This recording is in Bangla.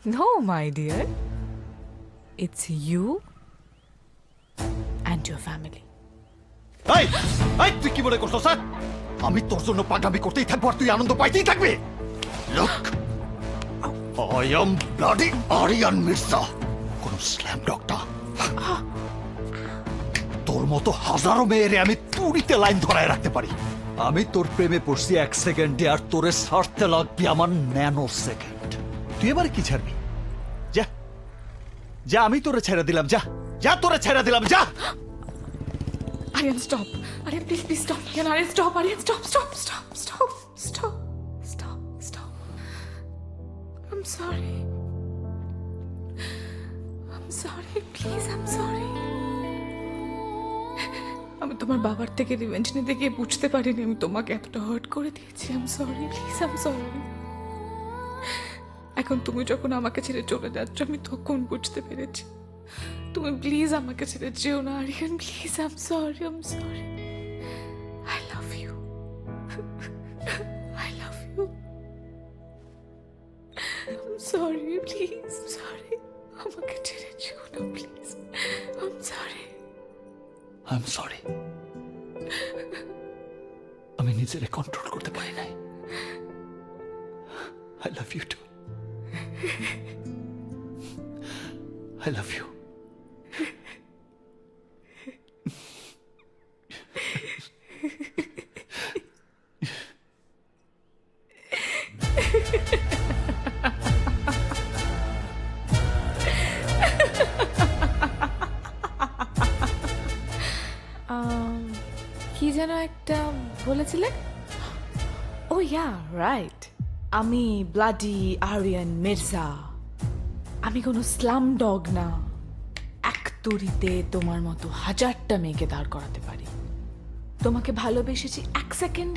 No, my dear. It's you and your family. এই এই তুই কি মনে করছো স্যার আমি তোর জন্য পাগলামি করতেই থাকবো আর তুই আনন্দ পাইতেই থাকবি look I am bloody Aryan Mirza কোন স্ল্যাম ডগটা তোর মতো হাজারো মেয়েরে আমি তুড়িতে লাইন ধরায় রাখতে পারি আমি তোর প্রেমে পড়ছি 1 সেকেন্ডে আর তোরে ছাড়তে লাগবে আমার ন্যানো সেকেন্ড তুই এবার কি ছাড়বি যা যা আমি তোরে ছেড়ে দিলাম যা যা তোরে ছেড়ে দিলাম যা Aryan, stop. Aryan, please stop. Aryan, stop. Aryan, stop. Stop. I'm sorry. Please, I'm sorry. আমি তোমার বাবার থেকে রিভেঞ্জ নিতে গিয়ে বুঝতে পারিনি আমি তোমাকে এতটা হার্ট করে দিয়েছি। I'm sorry. Please, I'm sorry. এখন তুমি যখন আমাকে ছেড়ে চলে যাচ্ছ আমি তখন বুঝতে পেরেছি তুমি প্লিজ আমাকে ছেড়ে যেও না Aryan please I am sorry I love you I am sorry please sorry আমাকে ছেড়ে যেও না প্লিজ আই এম সরি আমি নিজেরে কন্ট্রোল করতে পারি নাই I love you too I love you. কি যেন একটা বলেছিলে ও ইয়া রাইট আমি ব্লাডি আরিয়ান মির্জা আমি কোনো স্লাম ডগ না এক তুড়িতে তোমার মতো হাজারটা মেয়েকে দাঁড় করাতে পারি তোমাকে ভালোবেসেছি 1 সেকেন্ডে